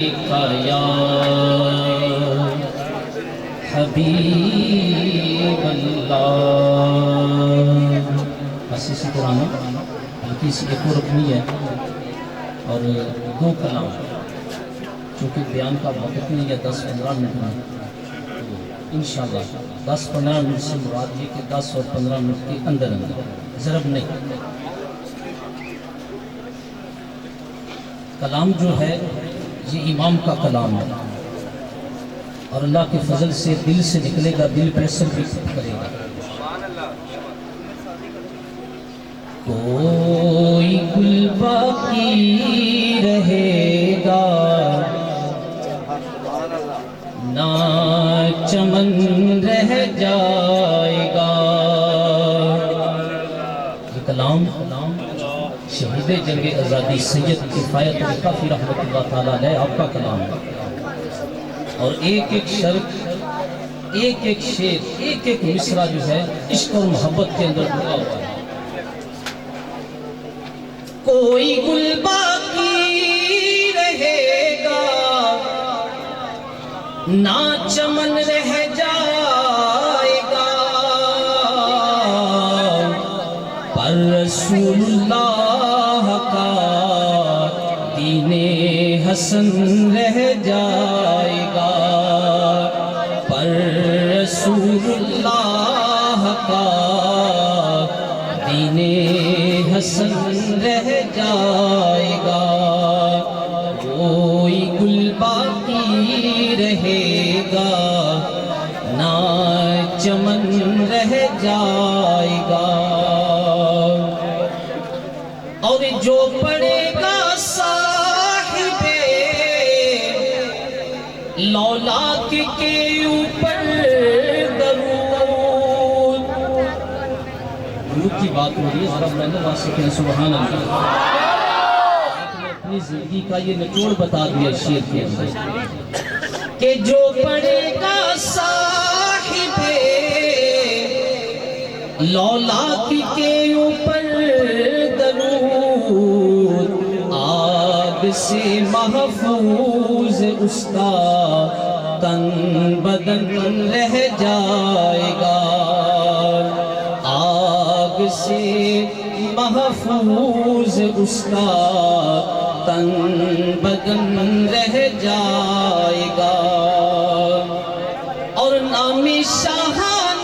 یا حبیب اللہ۔ بس اسی طرح ہلکی سی ایک اور رکنی ہے اور دو کلام، چونکہ بیان کا وقت نہیں ہے 10-15 منٹ میں، انشاءاللہ 10-15 منٹ سے مراد یہ کہ 10 اور 15 منٹ کے اندر ضرب نہیں۔ کلام جو ہے یہ امام کا کلام ہے اور اللہ کے فضل سے دل سے نکلے گا، دل پہ اثر بھی کرے گا۔ کوئی گل باقی رہے گا نہ چمن رہ جائے گا۔ یہ کلام شہید جنگ آزادی سید کفایت کافی رحمۃ اللہ تعالیٰ علیہ آپ کا کلام ہے، اور ایک ایک شرط، ایک ایک شعر، ایک ایک مصرع جو ہے عشق اور محبت کے اندر ڈوبا ہوا ہے۔ کوئی گل باقی رہے گا نہ چمن رہ جائے گا، پر رسول اللہ کا دین حسن رہ جائے گا، پر رسول اللہ کا دین حسن رہ جائے گا۔ کوئی گل باقی رہے گا نہ چمن رہ جائے گا، اور جو پڑے گا صاحب لولاک کے اوپر درود۔ درود کی بات ہو رہی ہے، ذرا بلند آواز سے کہیں سبحان اللہ۔ اپنی زندگی کا یہ نچوڑ بتا دیا شعر کے اندر کہ جو پڑے گا صاحب لولاک کے اوپر درود، آگ سے محفوظ اس کا تن بدن رہ جائے گا، آگ سے محفوظ اس کا تن بدن رہ جائے گا، اور نام شاہان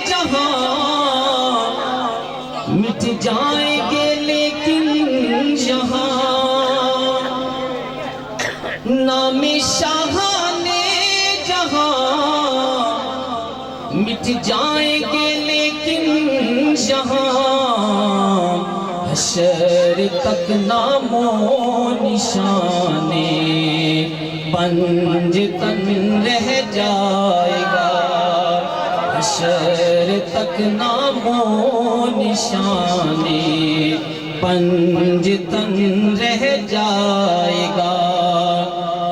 جہاں مٹ جائیں گے لیکن یہاں، نام شاہان جہاں مٹ جائیں گے لیکن یہاں، حشر تک نام و نشان پنج تن رہ جائے گا، حشر تک نام و نشان پنج تن رہ جائے گا۔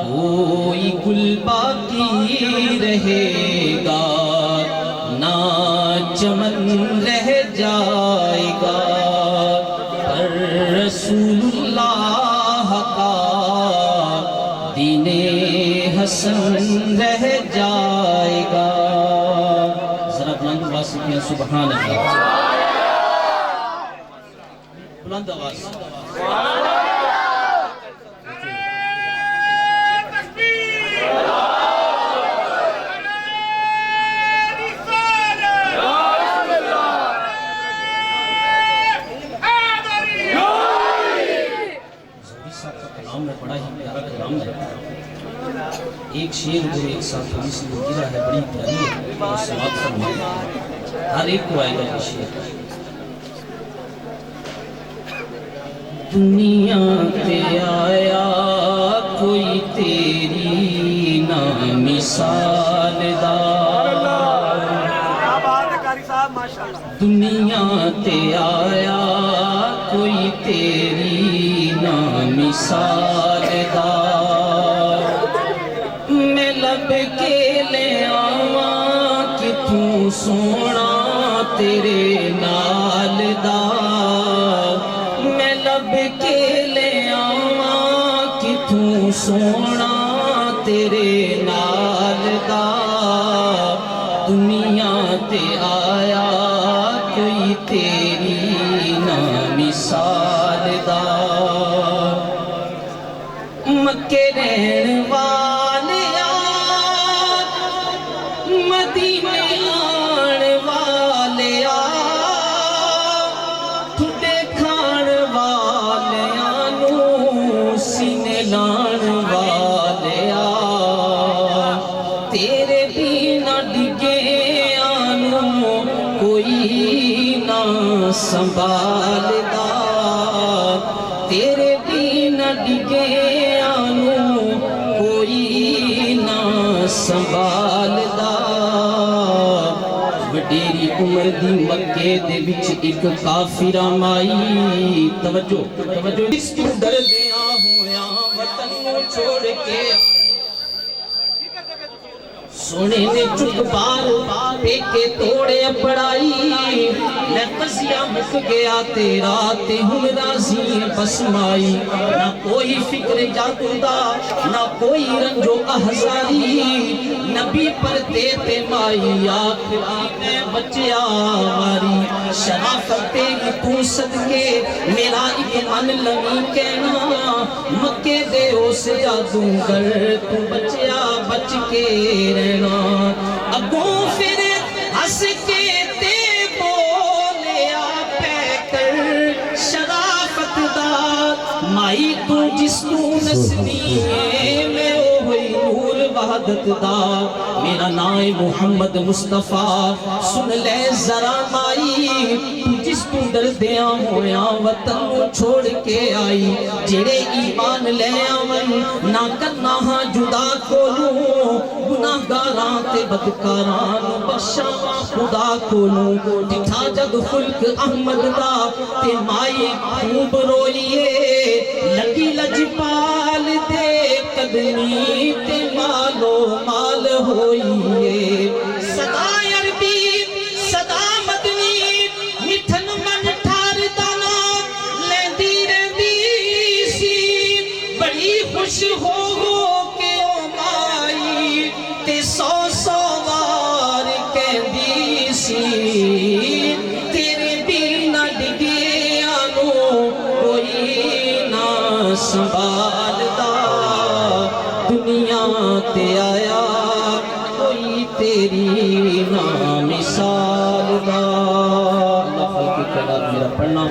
کوئی گل باقی رہے گا نہ چمن رہ جائے گا، پر رسول اللہ کا دین حسن رہ جائے گا۔ ذرا بلند آواز سے کہیں سبحان اللہ، بلند آواز سے۔ بڑا ہی پیارا کلام ہے، ایک شعر جو ایک ساتھ حدیث میں گرا ہے، بڑی پیاری ہے، اور سماعت فرمائے، ہر ایک کو آئے گا یہ شعر۔ دنیا پہ آیا کوئی تیری نا مثال دار، دنیا تے آیا کوئی تیری نا مثال دار، میں لب کے لے آواں کہ تو سونا تیرے نال دا، میں لب کے لے آواں کہ تو سونا تیرے نال دا دنیا تے آیا کوئی تیری نا مثال دا مکے رہن والیا مدینے آن والیا ٹھڈے کھان والیاں نو سینے لان والیا تیرے بنا ڈگے آنو کوئی نہ سنبھالدا تیرے بنا ڈگے آنو کوئی نہ سنبھالدا وڈیری عمر دی مکے دے وچ ایک کافرہ مائی توجہ اس تو ڈردیاں ہویاں وطن نو چھوڑ کے سونے نے چک بار پیکے توڑے پڑائی میں قضیہ مک گیا تیرا تے ہم راضی بسمائی نہ کوئی فکر جادو دا نہ کوئی رنجو احزاری نبی پر تے مائی آخری میں بچیا ماری شرافت تیری تو صدقے میرا ایک من لمی کہنا مکے دے اس جادوگر تو بچیا بچ کے رہنا اگوں پھر ہس کے تے بولیا پہ کر شرافت دا مائی تو جس تو نسلی میں ہوئی نور وحدت دا میرا نام محمد مصطفیٰ سن لے ذرا مائی تو جس تو ڈردیاں ہویاں وطن چھوڑ کے آئی جڑے ایمان لے آون نہ کرنا ہاں جدا کولوں گناہگاراں تے بدکاراں بخشاواں خدا کولوں ڈٹھا جد خلق احمد دا تے مائی خوب روئیے لگی لجپال دے قدمی تے مالو مال ہوئیے صدا عربی صدا مدنی مٹھن من ٹھار دانا لیندی رہندی سی بڑی خوش ہو کے او مائی تے سو وار کہندی سی تیرے بنا ڈگیاں نو کوئی نہ سنبھالدا دنیا تے آیا کوئی تیری نا مثال دا اللہ خلق کائنات میرا پڑھنا